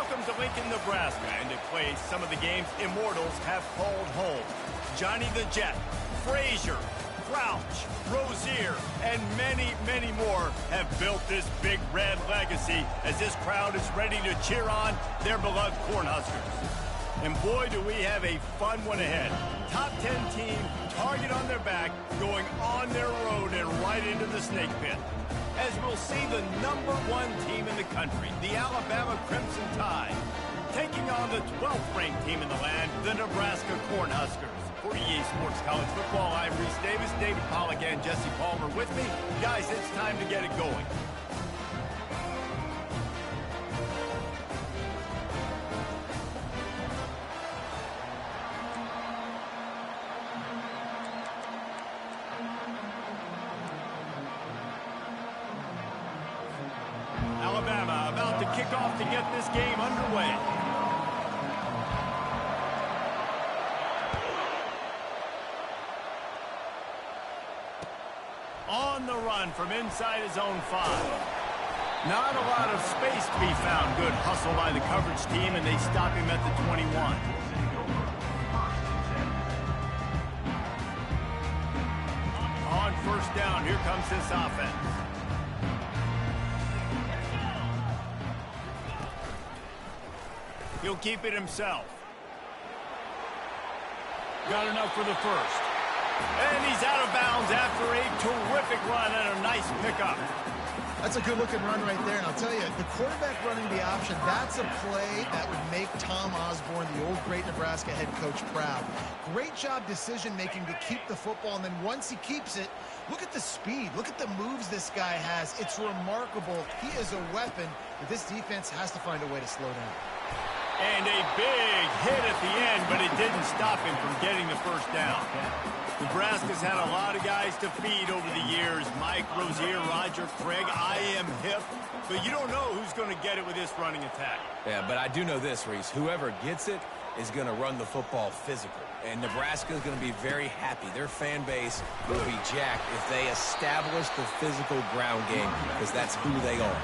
Welcome to Lincoln, Nebraska, and to play some of the games immortals have called home. Johnny the Jet, Frazier, Crouch, Rozier, and many, many more have built this big red legacy as this crowd is ready to cheer on their beloved Cornhuskers. And boy, do we have a fun one ahead. Top 10 team, target on their back, going on their road and right into the snake pit. As we'll see the #1 team in the country, the Alabama Crimson Tide, taking on the 12th ranked team in the land, the Nebraska Cornhuskers. For EA Sports College Football, I'm Reese Davis, David Pollack, and Jesse Palmer with me. Guys, it's time to get it going. Alabama about to kick off to get this game underway. On the run from inside his own 5. Not a lot of space to be found. Good hustle by the coverage team, and they stop him at the 21. On first down, here comes this offense. He'll keep it himself. Got enough for the first. And he's out of bounds after a terrific run and a nice pickup. That's a good-looking run right there. And I'll tell you, the quarterback running the option, that's a play that would make Tom Osborne, the old great Nebraska head coach, proud. Great job decision-making to keep the football, and then once he keeps it, look at the speed. Look at the moves this guy has. It's remarkable. He is a weapon, but this defense has to find a way to slow down. And a big hit at the end, but it didn't stop him from getting the first down. Nebraska's had a lot of guys to feed over the years. Mike, Rozier, Roger, Craig. I am hip. But you don't know who's going to get it with this running attack. Yeah, but I do know this, Reese. Whoever gets it is going to run the football physical. And Nebraska is going to be very happy. Their fan base will be jacked if they establish the physical ground game, because that's who they are.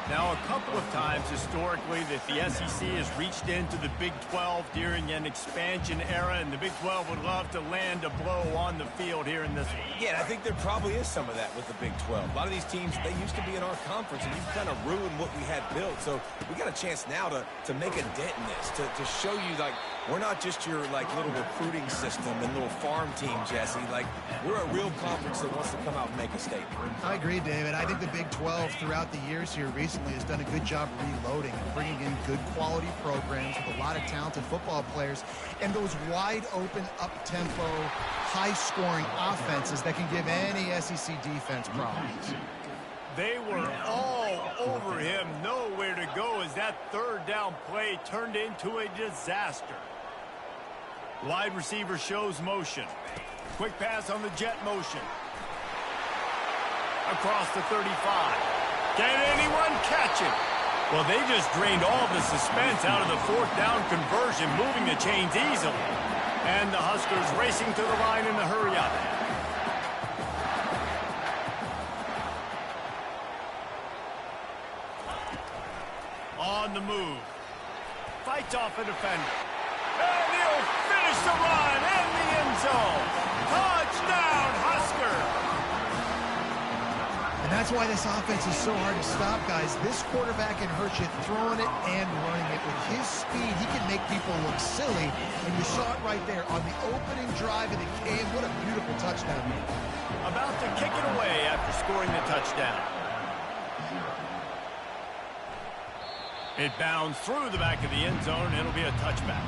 Now, a couple of times historically that the SEC has reached into the Big 12 during an expansion era, and the Big 12 would love to land a blow on the field here in this one. Yeah, I think there probably is some of that with the Big 12. A lot of these teams, they used to be in our conference, and you've kind of ruined what we had built. So we got a chance now to make a dent in this, to show you, like, we're not just your, like, little recruiting system and little farm team, Jesse. Like, we're a real conference that wants to come out and make a statement. I agree, David. I think the Big 12 throughout the years here recently has done a good job reloading and bringing in good quality programs with a lot of talented football players and those wide open, up-tempo, high-scoring offenses that can give any SEC defense problems. They were all over him, nowhere to go as that third down play turned into a disaster. Wide receiver shows motion. Quick pass on the jet motion. Across the 35. Can anyone catch it? Well, they just drained all the suspense out of the fourth down conversion, moving the chains easily. And the Huskers racing to the line in the hurry-up. On the move. Fights off a defender. And he'll finish the run in the end zone. Touchdown, Husker! And that's why this offense is so hard to stop, guys. This quarterback can hurt you throwing it and running it. With his speed, he can make people look silly. And you saw it right there on the opening drive of the game. What a beautiful touchdown. About to kick it away after scoring the touchdown. It bounds through the back of the end zone, and it'll be a touchback.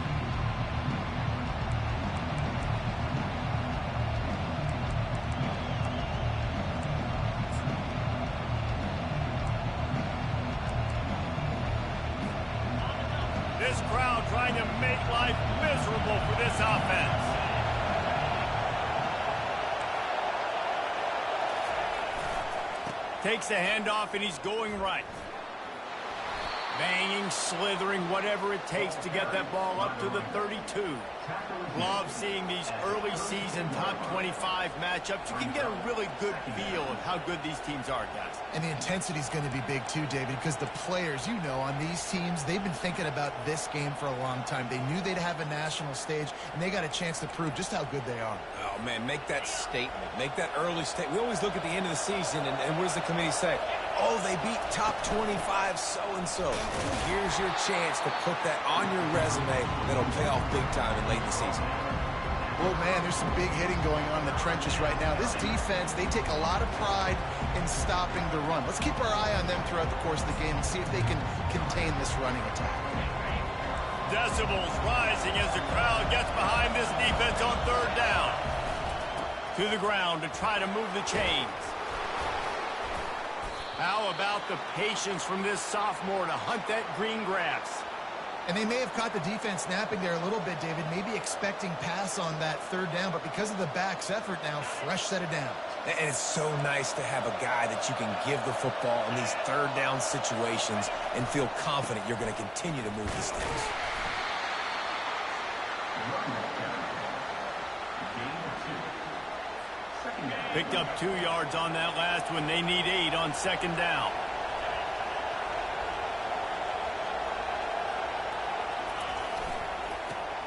This crowd trying to make life miserable for this offense. Takes the handoff, and he's going right. Banging, slithering, whatever it takes to get that ball up to the 32. Love seeing these early season top 25 matchups. You can get a really good feel of how good these teams are, guys. And the intensity is going to be big too, David, because the players, you know, on these teams, they've been thinking about this game for a long time. They knew they'd have a national stage, and they got a chance to prove just how good they are. Oh, man, make that statement. Make that early statement. We always look at the end of the season, and what does the committee say? Oh, they beat top 25 so-and-so. Here's your chance to put that on your resume that'll pay off big time in late in the season. Oh, man, there's some big hitting going on in the trenches right now. This defense, they take a lot of pride in stopping the run. Let's keep our eye on them throughout the course of the game and see if they can contain this running attack. Decibels rising as the crowd gets behind this defense on third down. To the ground to try to move the chains. How about the patience from this sophomore to hunt that green grass? And they may have caught the defense napping there a little bit, David, maybe expecting pass on that third down, but because of the back's effort now, fresh set of down. And it's so nice to have a guy that you can give the football in these third down situations and feel confident you're going to continue to move the sticks. Picked up 2 yards on that last one. They need 8 on second down.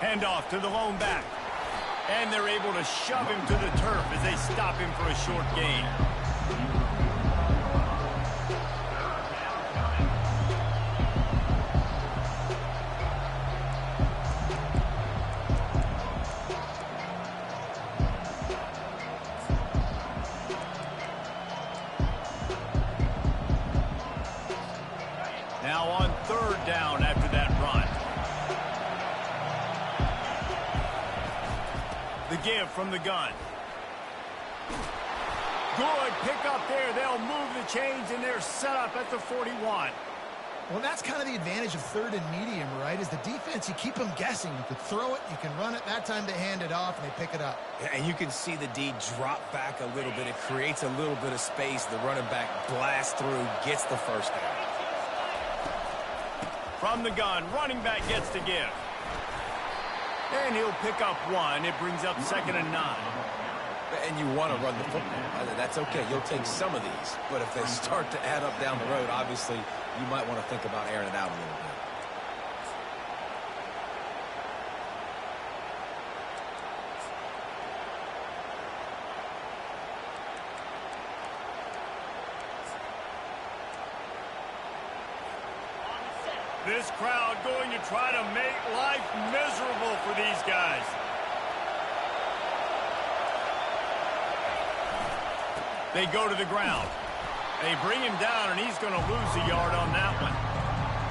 Handoff to the lone back. And they're able to shove him to the turf as they stop him for a short gain. Now on third down after that run. The give from the gun. Good pick up there. They'll move the chains, and they're set up at the 41. Well, that's kind of the advantage of third and medium, right? Is the defense, you keep them guessing. You can throw it, you can run it. That time they hand it off, and they pick it up. Yeah, and you can see the D drop back a little bit. It creates a little bit of space. The running back blasts through, gets the first down. From the gun, running back gets the give. And he'll pick up 1. It brings up 2nd and 9. And you want to run the football. That's okay. You'll take some of these. But if they start to add up down the road, obviously, you might want to think about airing it out a little bit. This crowd going to try to make life miserable for these guys. They go to the ground. They bring him down, and he's going to lose a yard on that one.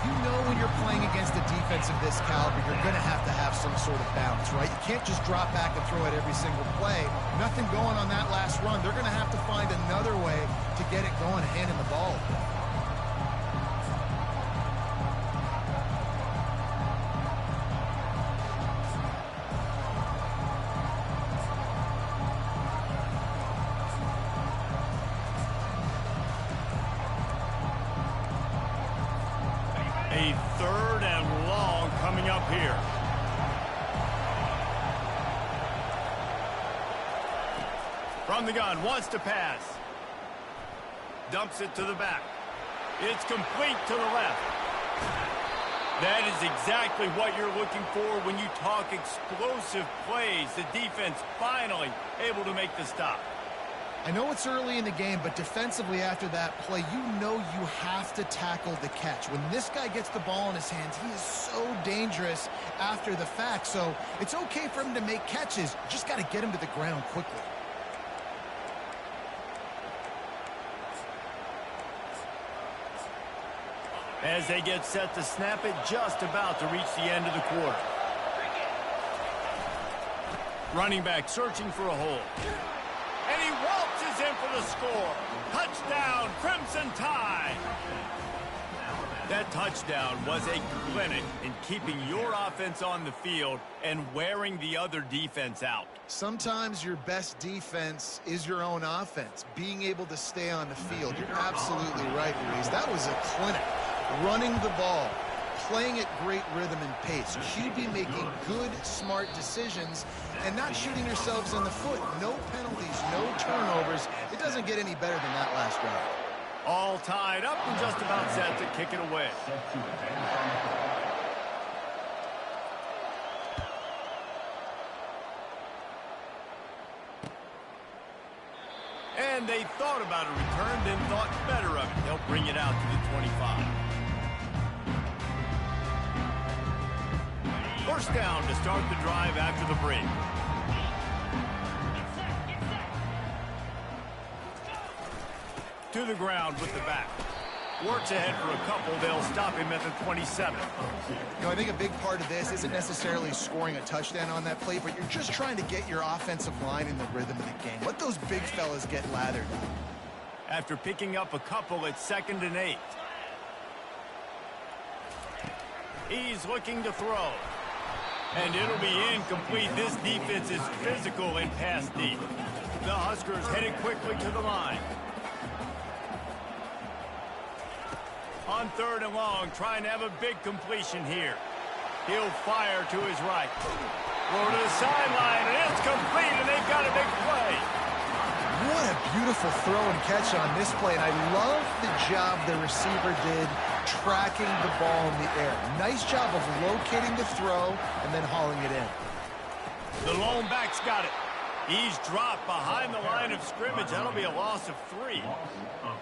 You know when you're playing against a defense of this caliber, you're going to have some sort of balance, right? You can't just drop back and throw it every single play. Nothing going on that last run. They're going to have to find another way to get it going and hand him the ball. A third and long coming up here. From the gun, wants to pass. Dumps it to the back. It's complete to the left. That is exactly what you're looking for when you talk explosive plays. The defense finally able to make the stop. I know it's early in the game, but defensively after that play, you know you have to tackle the catch. When this guy gets the ball in his hands, he is so dangerous after the fact. So it's okay for him to make catches. You just got to get him to the ground quickly. As they get set to snap it, just about to reach the end of the quarter. Running back searching for a hole. And he waltzes in for the score. Touchdown, Crimson Tide. That touchdown was a clinic in keeping your offense on the field and wearing the other defense out. Sometimes your best defense is your own offense, being able to stay on the field. You're absolutely right, Reese. That was a clinic. running the ball, playing at great rhythm and pace. QB making good, smart decisions and not shooting yourselves in the foot. No penalties, no turnovers. It doesn't get any better than that last drive. All tied up and just about set to kick it away. And they thought about a return, then thought better of it. They'll bring it out to the 25. First down to start the drive after the break. To the ground with the back. Works ahead for a couple. They'll stop him at the 27. You know, I think a big part of this isn't necessarily scoring a touchdown on that play, but you're just trying to get your offensive line in the rhythm of the game. Let those big fellas get lathered up. After picking up a couple, it's 2nd and 8. He's looking to throw. And it'll be incomplete. This defense is physical and pass deep. The Huskers headed quickly to the line. On 3rd and long, trying to have a big completion here. He'll fire to his right. Throw to the sideline, and it's complete, and they've got a big play. What a beautiful throw and catch on this play, and I love the job the receiver did tracking the ball in the air. Nice job of locating the throw and then hauling it in. The lone back's got it. He's dropped behind the line of scrimmage. That'll be a loss of 3.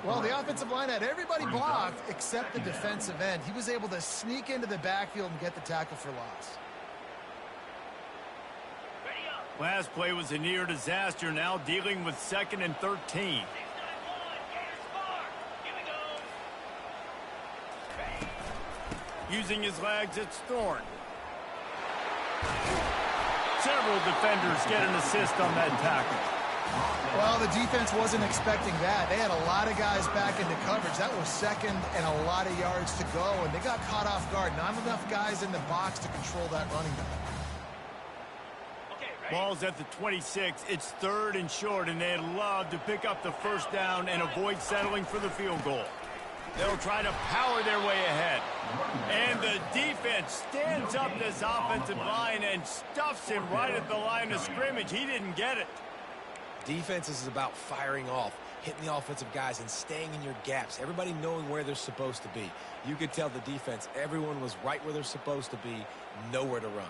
Well, the offensive line had everybody blocked except the defensive end. He was able to sneak into the backfield and get the tackle for loss. Last play was a near disaster, now dealing with 2nd and 13. Using his legs, it's Thorne. Several defenders get an assist on that tackle. Well, the defense wasn't expecting that. They had a lot of guys back into coverage. That was 2nd and a lot of yards to go, and they got caught off guard. Not enough guys in the box to control that running back. Ball's at the 26. It's 3rd and short, and they'd love to pick up the first down and avoid settling for the field goal. They'll try to power their way ahead. And the defense stands up this offensive line and stuffs him right at the line of scrimmage. He didn't get it. Defense is about firing off, hitting the offensive guys, and staying in your gaps. Everybody knowing where they're supposed to be. You could tell the defense, everyone was right where they're supposed to be, nowhere to run.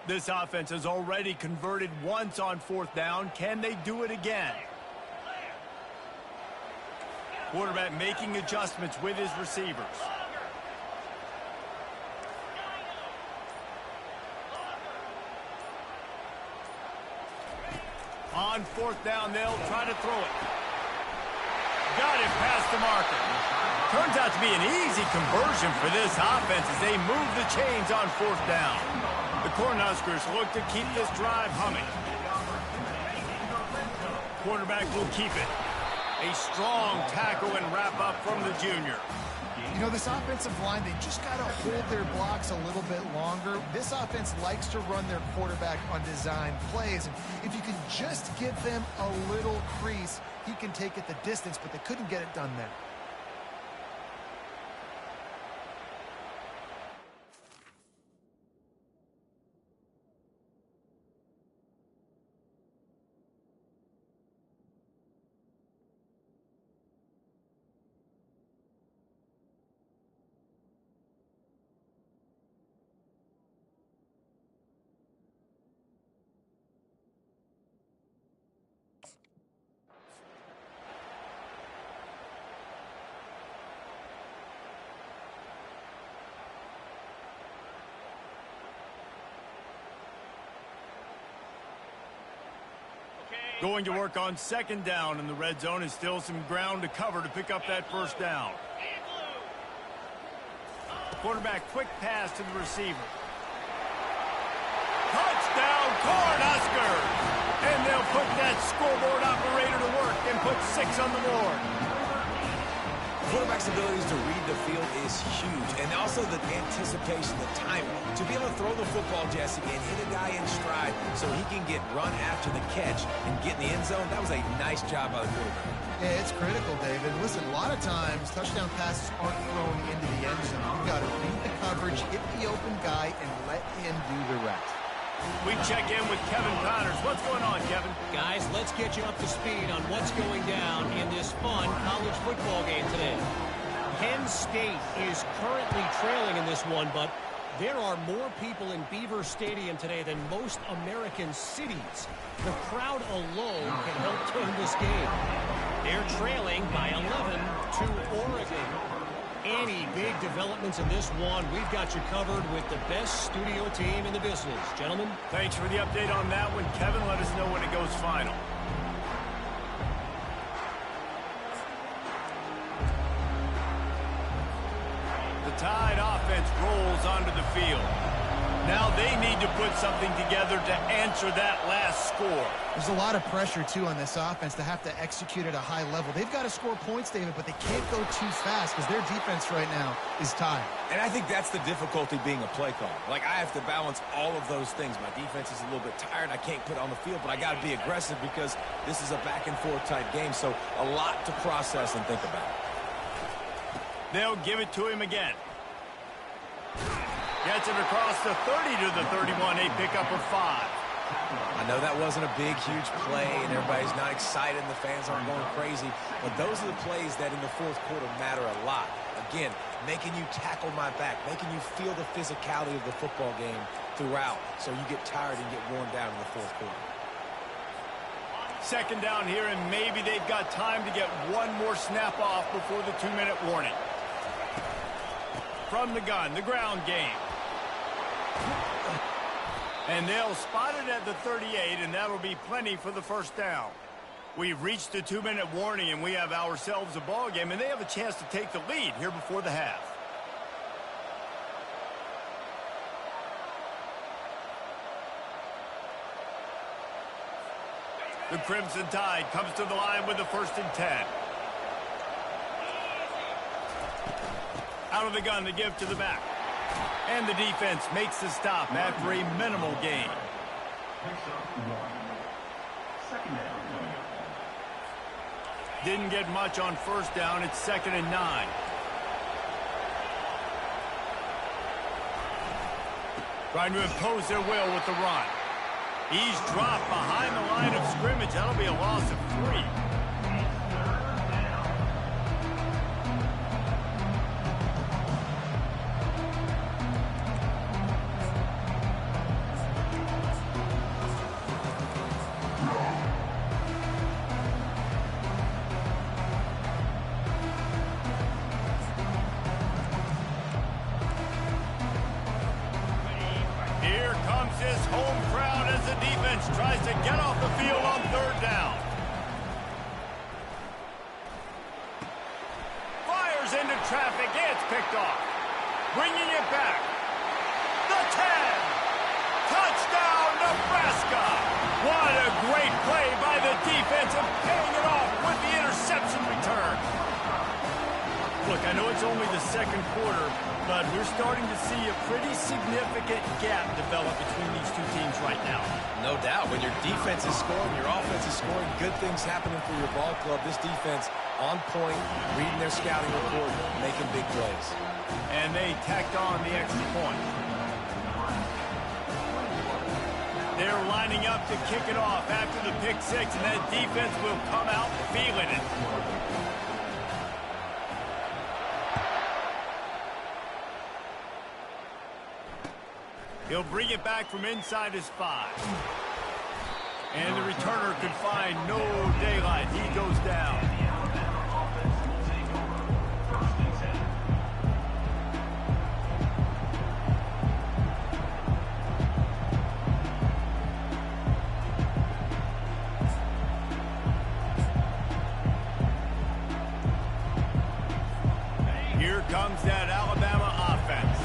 This offense has already converted once on 4th down. Can they do it again? Quarterback making adjustments with his receivers. On 4th down, they'll try to throw it. Got it past the marker. Turns out to be an easy conversion for this offense as they move the chains on 4th down. The Cornhuskers look to keep this drive humming. Quarterback will keep it. A strong tackle and wrap up from the junior. You know, this offensive line, they just got to hold their blocks a little bit longer. This offense likes to run their quarterback on design plays. And if you can just give them a little crease, he can take it the distance, but they couldn't get it done there. Going to work on 2nd down, and the red zone is still some ground to cover to pick up that first down. Quarterback, quick pass to the receiver. Touchdown, Cornhuskers! And they'll put that scoreboard operator to work and put 6 on the board. Quarterback's abilities to read the field is huge, and also the anticipation, the timing. To be able to throw the football, Jesse, and hit a guy in stride so he can get run after the catch and get in the end zone, that was a nice job by the quarterback. Yeah, it's critical, David. Listen, a lot of times touchdown passes aren't thrown into the end zone. You've got to read the coverage, hit the open guy, and let him do the rest. We check in with Kevin Connors. What's going on, Kevin? Guys, let's get you up to speed on what's going down in this fun college football game today. Penn State is currently trailing in this one, but there are more people in Beaver Stadium today than most American cities. The crowd alone can help turn this game. They're trailing by 11 to Oregon. Any big developments in this one, we've got you covered with the best studio team in the business. Gentlemen. Thanks for the update on that one, Kevin. Let us know when it goes final. The Tide offense rolls onto the field. Now they need to put something together to answer that last score. There's a lot of pressure, too, on this offense to have to execute at a high level. They've got to score points, David, but they can't go too fast because their defense right now is tired. And I think that's the difficulty being a play caller. Like, I have to balance all of those things. My defense is a little bit tired. I can't put it on the field, but I got to be aggressive because this is a back-and-forth type game, so a lot to process and think about. They'll give it to him again. Gets it across the 30 to the 31. A pickup of 5. I know that wasn't a big, huge play, and everybody's not excited, and the fans aren't going crazy, but those are the plays that in the fourth quarter matter a lot. Again, making you tackle my back, making you feel the physicality of the football game throughout, so you get tired and get worn down in the fourth quarter. Second down here, and maybe they've got time to get one more snap off before the 2-minute warning. From the gun, the ground game. And they'll spot it at the 38, and that'll be plenty for the first down. We've reached the 2-minute warning, and we have ourselves a ball game, and they have a chance to take the lead here before the half. The Crimson Tide comes to the line with the 1st and 10. Out of the gun, the give to the back. And the defense makes the stop after a minimal gain. Didn't get much on first down. It's 2nd and 9. Trying to impose their will with the run. He's dropped behind the line of scrimmage. That'll be a loss of 3. Tries to get off the field on 3rd down. Fires into traffic. It's picked off. Bringing it back. The 10. Touchdown, Nebraska. What a great play by the defense and paying it off with the interception return. Look, I know it's only the 2nd quarter, but we're starting to see a pretty significant gap develop between these two teams right now. No doubt. When your defense is scoring, your offense is scoring, good things happening for your ball club. This defense on point, reading their scouting report, making big plays. And they tacked on the extra point. They're lining up to kick it off after the pick 6, and that defense will come out feeling it. He'll bring it back from inside his 5. And the returner could find no daylight. He goes down. Here comes that Alabama offense.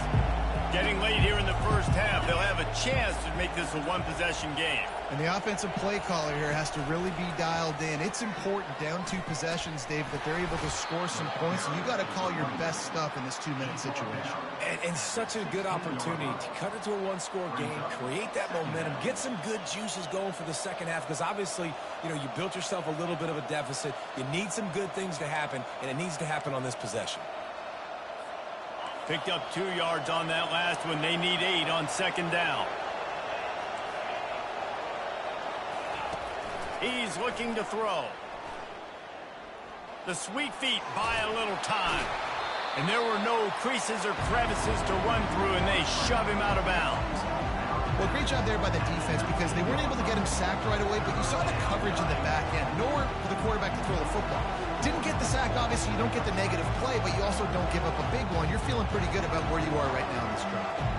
Getting late here in the first half, they'll have a chance to make this a one-possession game. And the offensive play caller here has to really be dialed in. It's important, down 2 possessions, Dave, that they're able to score some points. And you got to call your best stuff in this 2-minute situation. And such a good opportunity to cut it to a one-score game, create that momentum, get some good juices going for the second half. Because obviously, you know, you built yourself a little bit of a deficit. You need some good things to happen, and it needs to happen on this possession. Picked up 2 yards on that last one. They need 8 on second down. He's looking to throw. The sweet feet buy a little time. And there were no creases or crevices to run through, and they shove him out of bounds. Well, great job there by the defense because they weren't able to get him sacked right away, but you saw the coverage in the back end. Nowhere for the quarterback to throw the football. Didn't get the sack, obviously. You don't get the negative play, but you also don't give up a big one. You're feeling pretty good about where you are right now in this drive.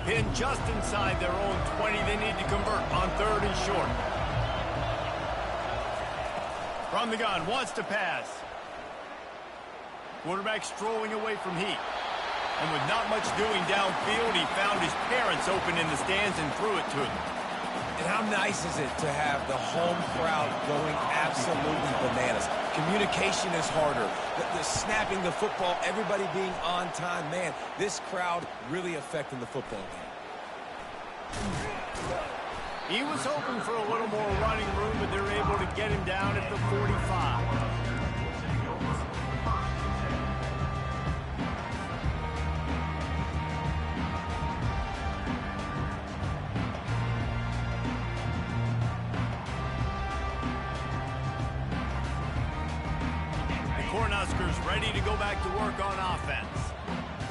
Pinned just inside their own 20. They need to convert on 3rd and short. From the gun, wants to pass. Quarterback strolling away from heat. And with not much doing downfield, he found his parents open in the stands and threw it to him. And how nice is it to have the home crowd going absolutely bananas? Communication is harder. The snapping the football, everybody being on time. Man, this crowd really affecting the football game. He was hoping for a little more running room, but they're able to get him down at the 45. Ready to go back to work on offense.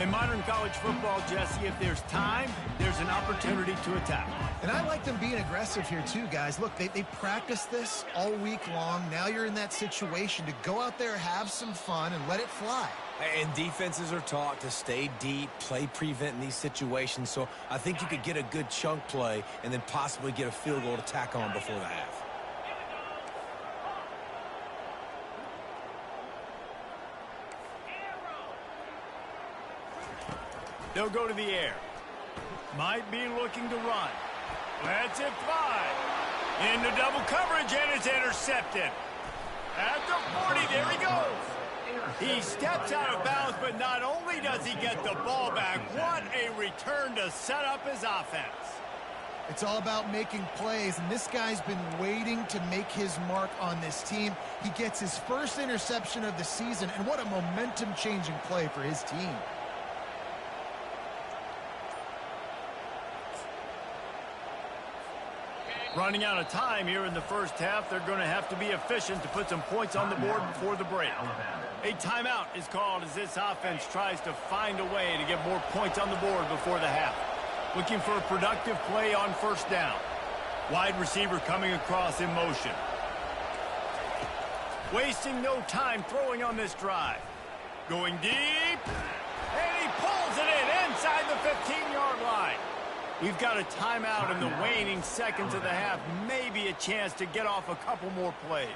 In modern college football, Jesse, if there's time, there's an opportunity to attack. And I like them being aggressive here too, guys. Look, they practice this all week long. Now you're in that situation to go out there, have some fun, and let it fly. And defenses are taught to stay deep, play prevent in these situations. So I think you could get a good chunk play and then possibly get a field goal to tack on before the half. They'll go to the air. Might be looking to run. Lets it fly. Into double coverage, and it's intercepted. At the 40, there he goes. He steps out of bounds, but not only does he get the ball back, what a return to set up his offense. It's all about making plays, and this guy's been waiting to make his mark on this team. He gets his first interception of the season, and what a momentum-changing play for his team. Running out of time here in the first half, they're going to have to be efficient to put some points on the board before the break. A timeout is called as this offense tries to find a way to get more points on the board before the half. Looking for a productive play on first down. Wide receiver coming across in motion. Wasting no time throwing on this drive. Going deep, and he pulls it in inside the 15-yard line. We've got a timeout in the waning seconds of the half. Maybe a chance to get off a couple more plays.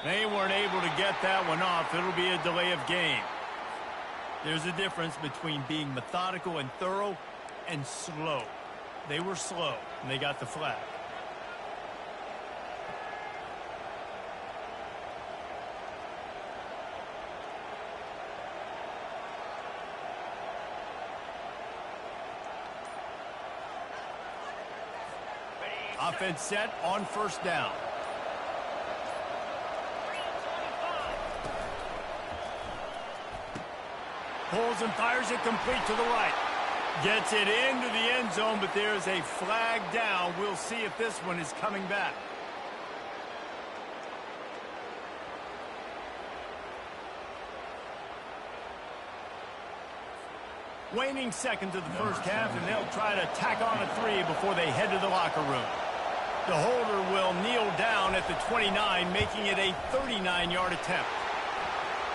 They weren't able to get that one off. It'll be a delay of game. There's a difference between being methodical and thorough and slow. They were slow, and they got the flag. Offense set on first down. Pulls and fires it complete to the right. Gets it into the end zone, but there's a flag down. We'll see if this one is coming back. Waning seconds of the first half, and they'll try to tack on a 3 before they head to the locker room. The holder will kneel down at the 29, making it a 39-yard attempt.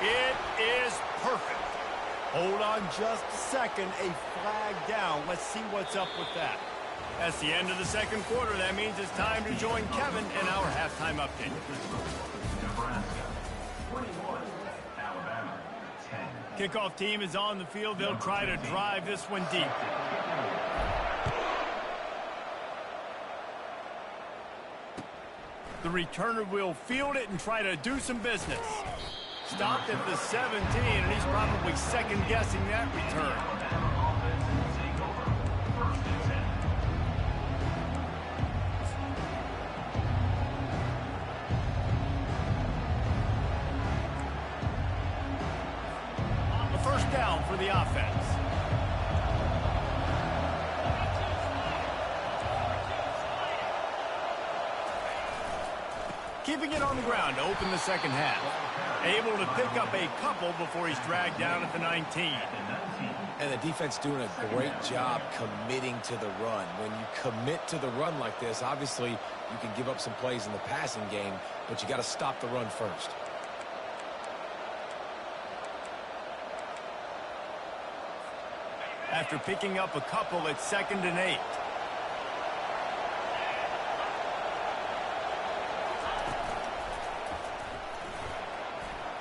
It is perfect. Hold on just a second. A flag down. Let's see what's up with that. That's the end of the second quarter. That means it's time to join Kevin in our halftime update. Nebraska, 21, Alabama, 10. Kickoff team is on the field. They'll try to drive this one deep. The returner will field it and try to do some business. Stopped at the 17, and he's probably second-guessing that return. The first down for the offense. Keeping it on the ground to open the second half. Able to pick up a couple before he's dragged down at the 19. And the defense doing a great job committing to the run. When you commit to the run like this, obviously you can give up some plays in the passing game, but you got to stop the run first. After picking up a couple, it's 2nd and 8.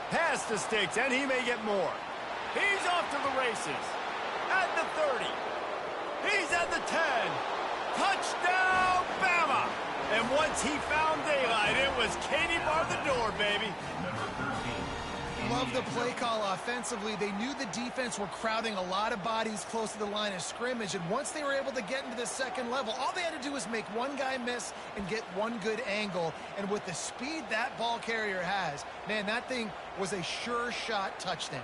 Pass to Sticks, and he may get more. He's off to the races. At the 30. He's at the 10. Touchdown, Bama! And once he found daylight, it was Katie bar the door, baby. Love the play call offensively. They knew the defense were crowding a lot of bodies close to the line of scrimmage, and once they were able to get into the second level, all they had to do was make one guy miss and get one good angle. And with the speed that ball carrier has, man, that thing was a sure shot touchdown.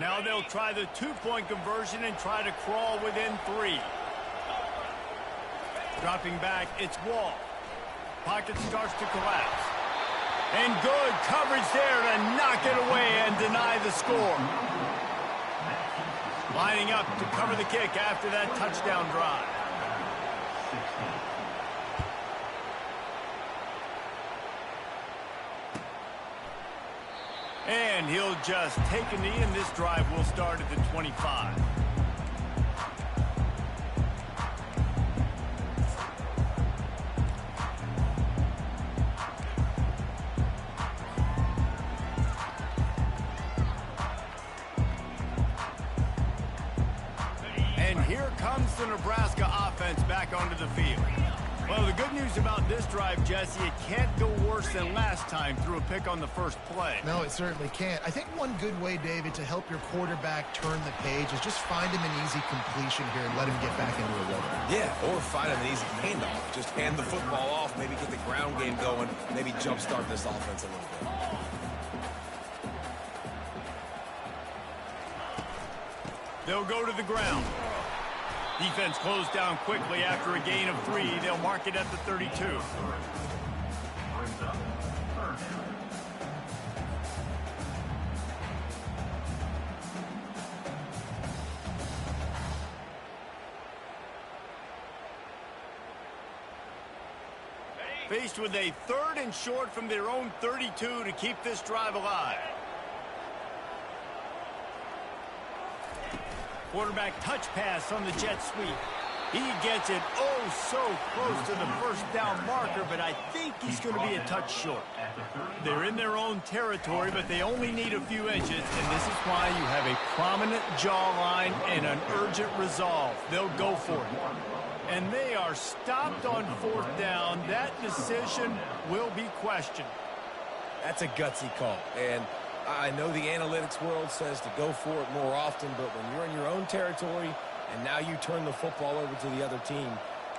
Now they'll try the two-point conversion and try to crawl within 3. Dropping back, it's Wall. Pocket starts to collapse. And good coverage there to knock it away and deny the score. Lining up to cover the kick after that touchdown drive. And he'll just take a knee, and this drive will start at the 25. And here comes the Nebraska offense back onto the field. Well, the good news about this drive, Jesse, it can't go worse than last time through a pick on the first play. No, it certainly can't. I think one good way, David, to help your quarterback turn the page is just find him an easy completion here and let him get back into a rhythm. Yeah, or find him an easy handoff. Just hand the football off, maybe get the ground game going, maybe jumpstart this offense a little bit. They'll go to the ground. Defense closed down quickly after a gain of 3. They'll mark it at the 32. Faced with a 3rd and short from their own 32 to keep this drive alive. Quarterback touch pass on the jet sweep. He gets it oh so close to the first down marker, but I think he's going to be a touch short. They're in their own territory, but they only need a few inches, and this is why you have a prominent jawline and an urgent resolve. They'll go for it. And they are stopped on fourth down. That decision will be questioned. That's a gutsy call, and I know the analytics world says to go for it more often, but when you're in your own territory and now you turn the football over to the other team,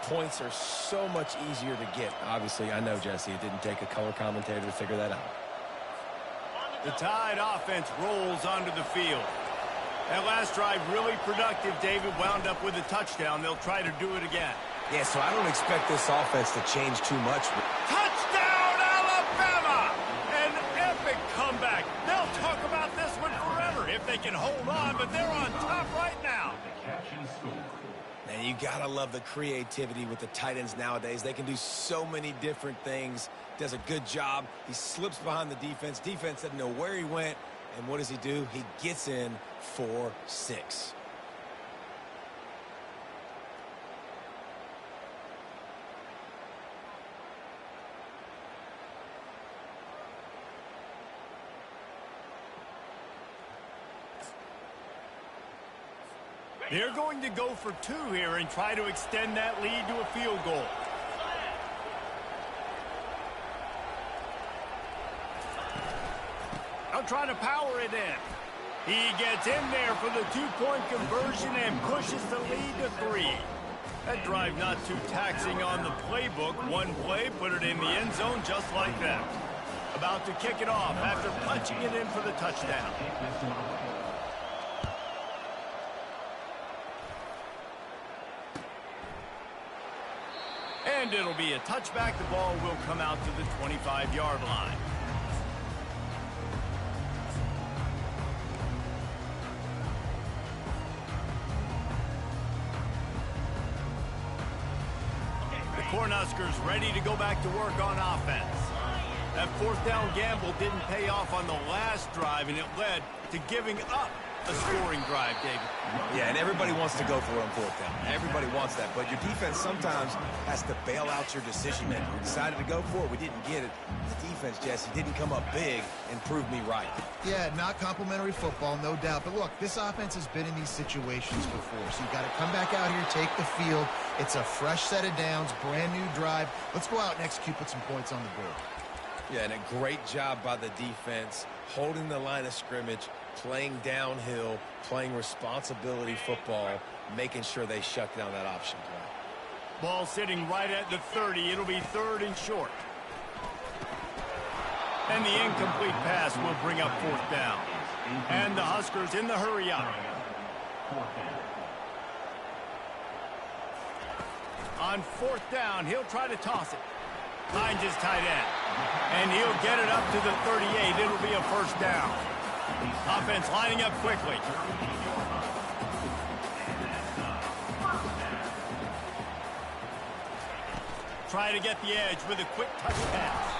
points are so much easier to get. Obviously, I know, Jesse, it didn't take a color commentator to figure that out. The Tide offense rolls onto the field. That last drive really productive. David wound up with a touchdown. They'll try to do it again. Yeah, so I don't expect this offense to change too much. Touchdown, Alabama! An epic comeback. They'll talk about this one forever if they can hold on, but they're on top right now. And you gotta love the creativity with the tight ends nowadays. They can do so many different things. Does a good job. He slips behind the defense. Defense doesn't know where he went. And what does he do? He gets in for 6. They're going to go for 2 here and try to extend that lead to a field goal. They'll try to power it in. He gets in there for the 2-point conversion and pushes the lead to 3. That drive not too taxing on the playbook. One play, put it in the end zone just like that. About to kick it off after punching it in for the touchdown. And it'll be a touchback. The ball will come out to the 25-yard line. The Cornhuskers ready to go back to work on offense. That fourth down gamble didn't pay off on the last drive, and it led to giving up a scoring drive, David. Yeah, and everybody wants to go for it on fourth down. Everybody wants that, but your defense sometimes has to bail out your decision making. We decided to go for it. We didn't get it. The defense, Jesse, didn't come up big and prove me right. Yeah, not complimentary football, no doubt. But look, this offense has been in these situations before, so you got to come back out here, take the field. It's a fresh set of downs, brand new drive. Let's go out and execute, put some points on the board. Yeah, and a great job by the defense, holding the line of scrimmage, playing downhill, playing responsibility football, making sure they shut down that option play. Ball sitting right at the 30. It'll be 3rd and short. And the incomplete pass will bring up 4th down. And the Huskers in the hurry up. On 4th down, he'll try to toss it. Finds his tight end. And he'll get it up to the 38. It'll be a 1st down. Offense lining up quickly. Try to get the edge with a quick touch pass.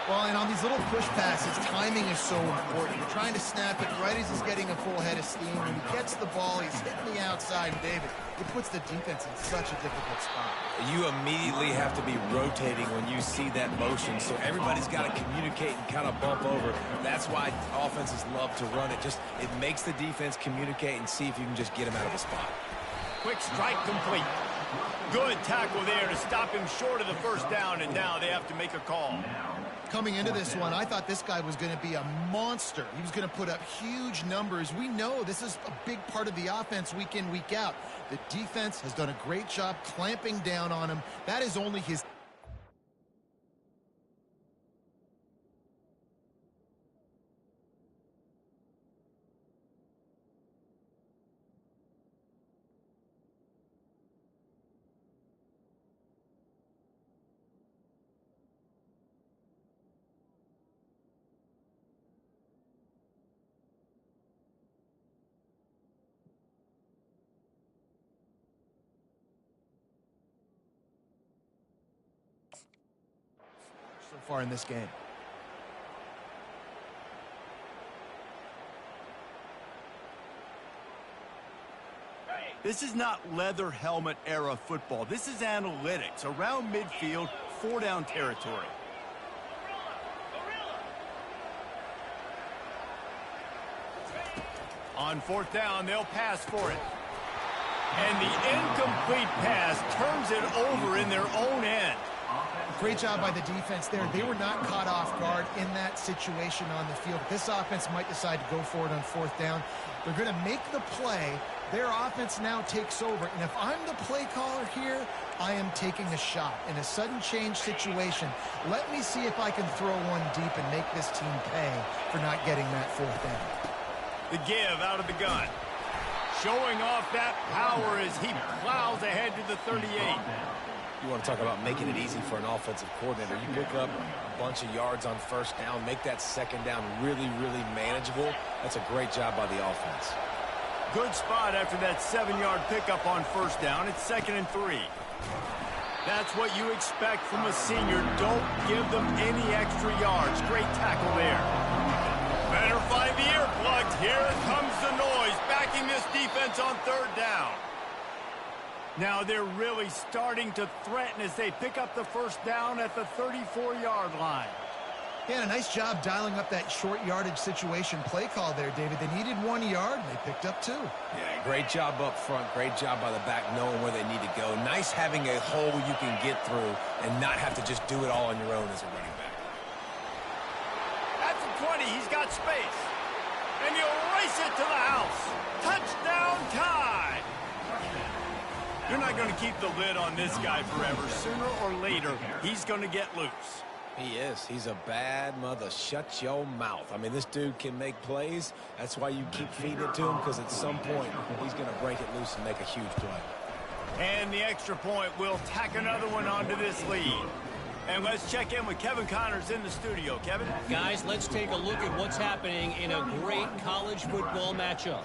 Well, and on these little push passes, timing is so important. You're trying to snap it right as he's getting a full head of steam. When he gets the ball, he's hitting the outside, and David, it puts the defense in such a difficult spot. You immediately have to be rotating when you see that motion, so everybody's got to communicate and kind of bump over. That's why offenses love to run it. It makes the defense communicate and see if you can just get him out of a spot. Quick strike complete. Good tackle there to stop him short of the 1st down, and now they have to make a call. Coming into this one, I thought this guy was going to be a monster. He was going to put up huge numbers. We know this is a big part of the offense week in, week out. The defense has done a great job clamping down on him. That is only his... so far in this game. This is not leather helmet era football. This is analytics. Around midfield, 4-down territory. On 4th down, they'll pass for it. And the incomplete pass turns it over in their own end. Great job by the defense there. They were not caught off guard in that situation on the field. This offense might decide to go for it on 4th down. They're going to make the play. Their offense now takes over. And if I'm the play caller here, I am taking a shot. In a sudden change situation, let me see if I can throw one deep and make this team pay for not getting that 4th down. The give out of the gun. Showing off that power as he plows ahead to the 38. You want to talk about making it easy for an offensive coordinator. You pick up a bunch of yards on 1st down, make that 2nd down really, really manageable. That's a great job by the offense. Good spot after that 7-yard pickup on 1st down. It's 2nd and 3. That's what you expect from a senior. Don't give them any extra yards. Great tackle there. Better find the earplugs. Here comes the noise, backing this defense on 3rd down. Now they're really starting to threaten as they pick up the 1st down at the 34-yard line. Yeah, a nice job dialing up that short yardage situation play call there, David. They needed 1 yard, and they picked up 2. Yeah, great job up front. Great job by the back knowing where they need to go. Nice having a hole you can get through and not have to just do it all on your own as a running back. At the 20, he's got space. And he'll race it to the house. Touchdown tie. You're not going to keep the lid on this guy forever. Sooner or later, he's going to get loose. He is. He's a bad mother. Shut your mouth. I mean, this dude can make plays. That's why you keep feeding it to him, because at some point, he's going to break it loose and make a huge play. And the extra point will tack another one onto this lead. And let's check in with Kevin Connors in the studio. Kevin? Guys, let's take a look at what's happening in a great college football matchup.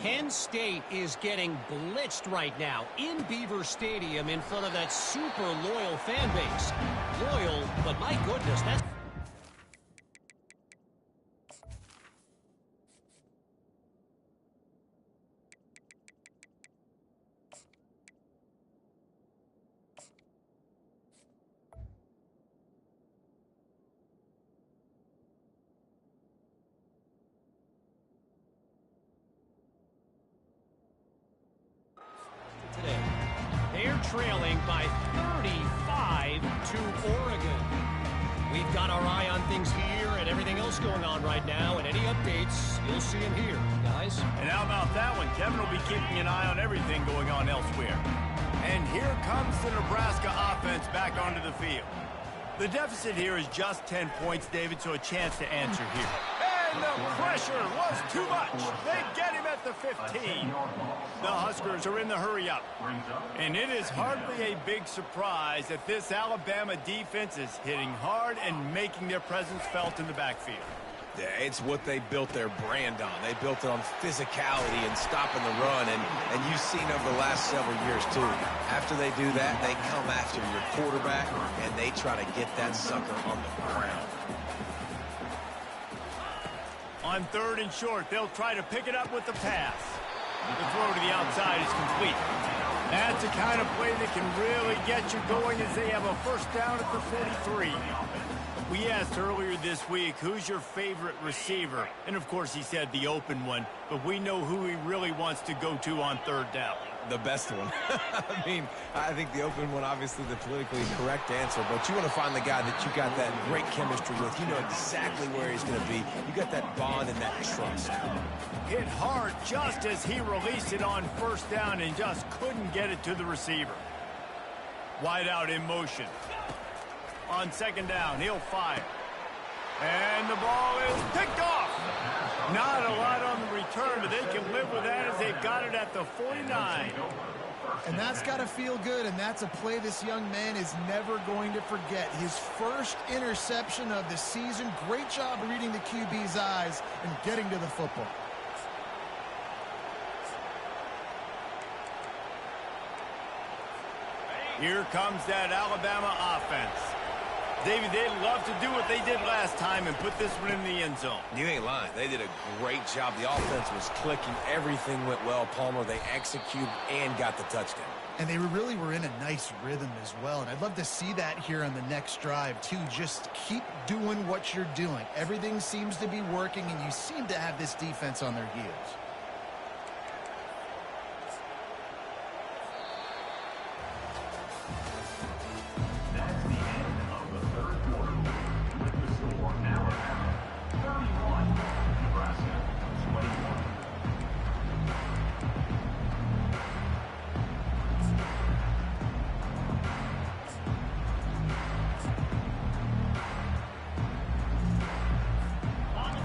Penn State is getting blitzed right now in Beaver Stadium in front of that super loyal fan base. Loyal, but my goodness, that's... today. They're trailing by 35 to Oregon. We've got our eye on things here and everything else going on right now, and any updates, you'll see them here, guys. And how about that one? Kevin will be keeping an eye on everything going on elsewhere. And here comes the Nebraska offense back onto the field. The deficit here is just 10 points, David, so a chance to answer here. And the pressure was too much. They get him at the 15. The Huskers are in the hurry-up. And it is hardly a big surprise that this Alabama defense is hitting hard and making their presence felt in the backfield. Yeah, it's what they built their brand on. They built it on physicality and stopping the run, and you've seen over the last several years, too. After they do that, they come after your quarterback, and they try to get that sucker on the ground. On 3rd and short, they'll try to pick it up with the pass. The throw to the outside is complete. That's the kind of play that can really get you going as they have a 1st down at the 43. We asked earlier this week, who's your favorite receiver? And, of course, he said the open one, but we know who he really wants to go to on 3rd down. The best one. I mean, I think the open one, obviously the politically correct answer, but you want to find the guy that you got that great chemistry with. You know exactly where he's going to be. You got that bond and that trust. Hit hard just as he released it on 1st down and just couldn't get it to the receiver. Wide out in motion. On 2nd down, he'll fire. And the ball is picked off. Not a lot on the return, but they can live with that as they've got it at the 49. And that's got to feel good, and that's a play this young man is never going to forget. His first interception of the season. Great job reading the QB's eyes and getting to the football. Here comes that Alabama offense. David, they'd love to do what they did last time and put this one in the end zone. You ain't lying. They did a great job. The offense was clicking. Everything went well, Palmer. They executed and got the touchdown. And they really were in a nice rhythm as well. And I'd love to see that here on the next drive, too. Just keep doing what you're doing. Everything seems to be working, and you seem to have this defense on their heels. That's the end of the third quarter. With the score, Alabama 31, Nebraska 21.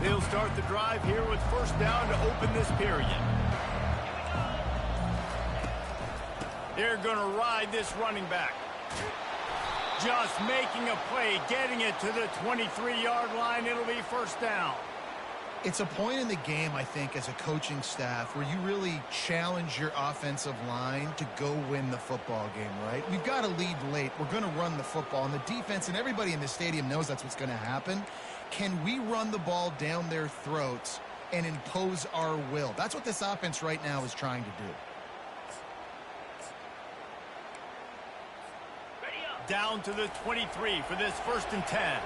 They'll start the drive here with first down to open this period. They're going to ride this running back. Just making a play, getting it to the 23-yard line. It'll be first down. It's a point in the game, I think, as a coaching staff where you really challenge your offensive line to go win the football game, right? We've got to lead late. We're going to run the football. And the defense and everybody in the stadium knows that's what's going to happen. Can we run the ball down their throats and impose our will? That's what this offense right now is trying to do. Down to the 23 for this 1st and 10.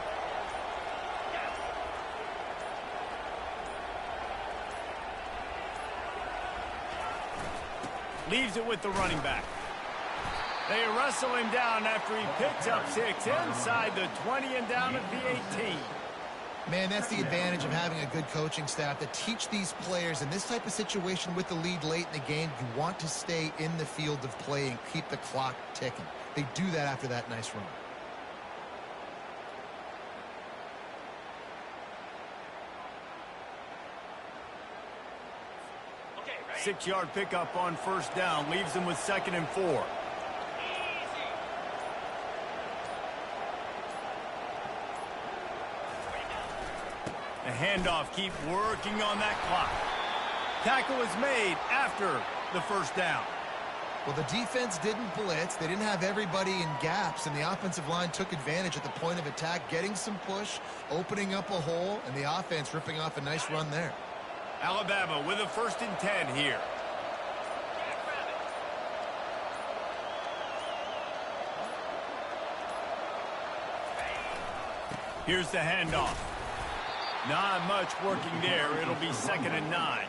Leaves it with the running back. They wrestle him down after he picks up 6 inside the 20 and down at the 18. Man, that's the advantage of having a good coaching staff to teach these players in this type of situation with the lead late in the game. You want to stay in the field of play and keep the clock ticking. They do that after that nice run. Okay, 6-yard pickup on first down. Leaves them with 2nd and 4. The handoff, keep working on that clock. Tackle is made after the first down. Well, the defense didn't blitz. They didn't have everybody in gaps, and the offensive line took advantage at the point of attack, getting some push, opening up a hole, and the offense ripping off a nice run there. Alabama with a 1st and 10 here. Here's the handoff. Not much working there. It'll be 2nd and 9.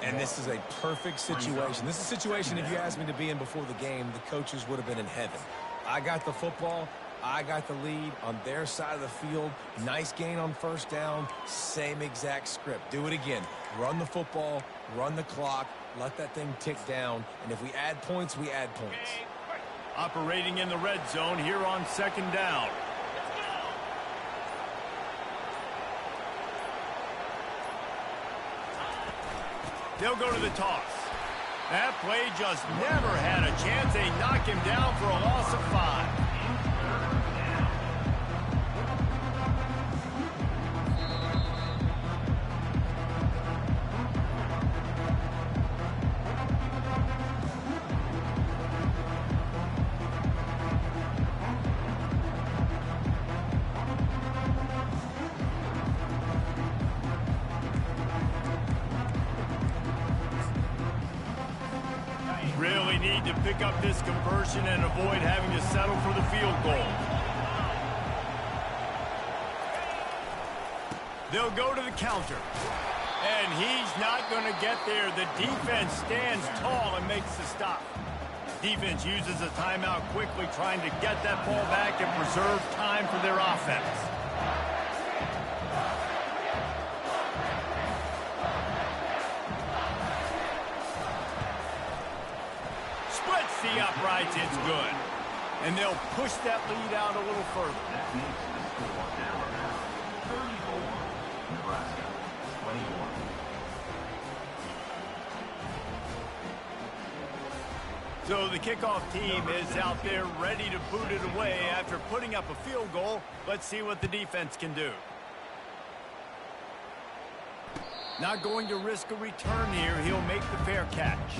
And this is a perfect situation. This is a situation, if you asked me to be in before the game, the coaches would have been in heaven. I got the football. I got the lead on their side of the field. Nice gain on first down. Same exact script. Do it again. Run the football, run the clock, let that thing tick down. And if we add points, we add points. Operating in the red zone here on 2nd down. They'll go to the toss. That play just never had a chance. They knock him down for a loss of 5. Really need to pick up this conversion and avoid having to settle for the field goal. They'll go to the counter. And he's not going to get there. The defense stands tall and makes the stop. Defense uses a timeout quickly, trying to get that ball back and preserve time for their offense. The uprights, it's good. And they'll push that lead out a little further. That makes the score Alabama 34, Nebraska 21. So the kickoff team is out there ready to boot it away after putting up a field goal. Let's see what the defense can do. Not going to risk a return here. He'll make the fair catch.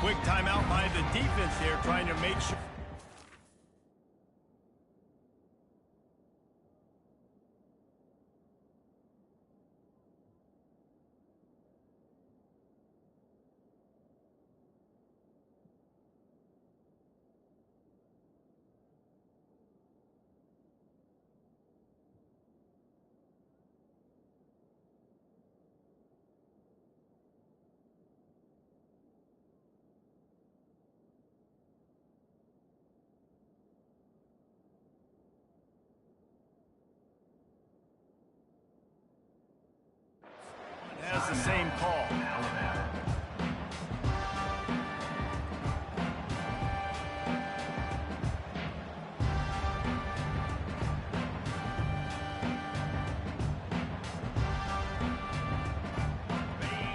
Quick timeout by the defense there, trying to make sure. Has the same call.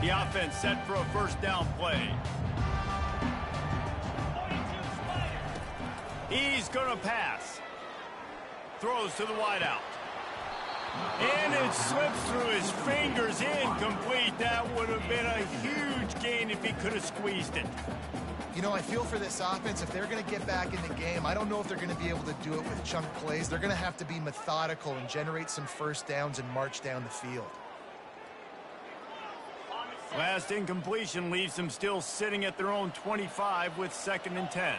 The offense set for a first down play. He's going to pass. Throws to the wideout. And it slips through his fingers, incomplete. That would have been a huge gain if he could have squeezed it. You know, I feel for this offense, if they're going to get back in the game, I don't know if they're going to be able to do it with chunk plays. They're going to have to be methodical and generate some first downs and march down the field. Last incompletion leaves them still sitting at their own 25 with 2nd and 10.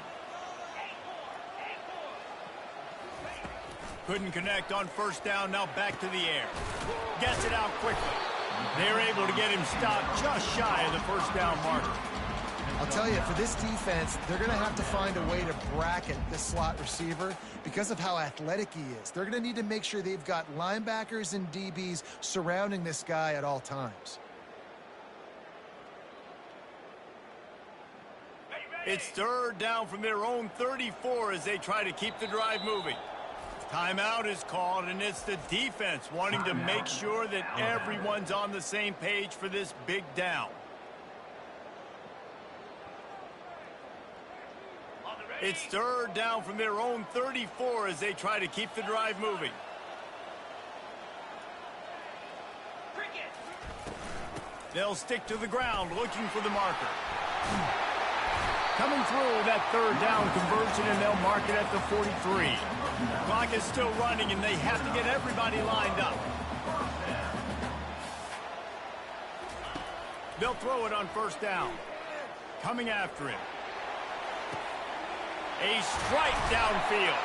Couldn't connect on first down, now back to the air. Gets it out quickly. They're able to get him stopped just shy of the first down marker. I'll tell you, for this defense, they're going to have to find a way to bracket this slot receiver because of how athletic he is. They're going to need to make sure they've got linebackers and DBs surrounding this guy at all times. It's 3rd down from their own 34 as they try to keep the drive moving. Timeout is called, and it's the defense wanting to make sure that everyone's on the same page for this big down. It's 3rd down from their own 34 as they try to keep the drive moving. They'll stick to the ground looking for the marker. Coming through that 3rd down conversion, and they'll mark it at the 43. Clock is still running, and they have to get everybody lined up. They'll throw it on first down. Coming after him. A strike downfield.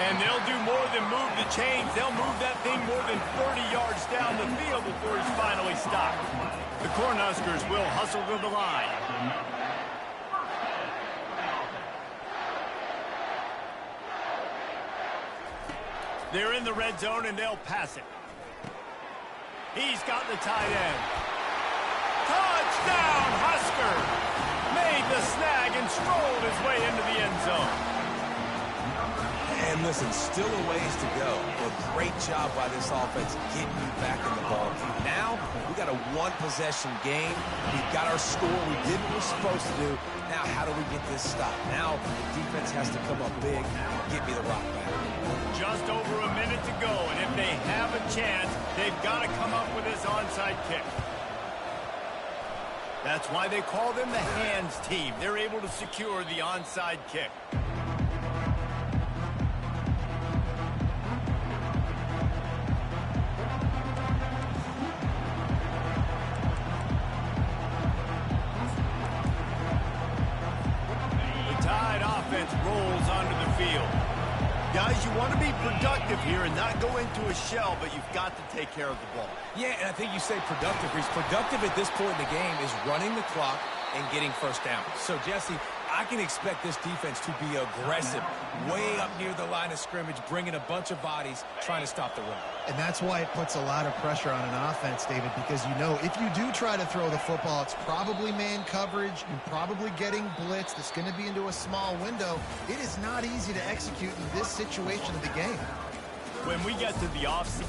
And they'll do more than move the chains. They'll move that thing more than 30 yards down the field before he's finally stopped. The Cornhuskers will hustle to the line. They're in the red zone, and they'll pass it. He's got the tight end. Touchdown, Husker! Made the snag and strolled his way into the end zone. And listen, still a ways to go. But great job by this offense getting you back in the ball game. Now, we got a one-possession game. We got our score. We did what we're supposed to do. Now, how do we get this stopped? Now, the defense has to come up big and get me the rock back. Just over a minute to go, and if they have a chance, they've got to come up with this onside kick. That's why they call them the hands team. They're able to secure the onside kick. The Tide offense rolls onto the field. Guys, you want to be productive here and not go into a shell, but you've got to take care of the ball. Yeah, and I think you say productive. Reese. Productive at this point in the game is running the clock and getting first down. So, Jesse, I can expect this defense to be aggressive, way up near the line of scrimmage, bringing a bunch of bodies, trying to stop the run. And that's why it puts a lot of pressure on an offense, David, because you know if you do try to throw the football, it's probably man coverage. You're probably getting blitzed. It's going to be into a small window. It is not easy to execute in this situation of the game. When we get to the offseason,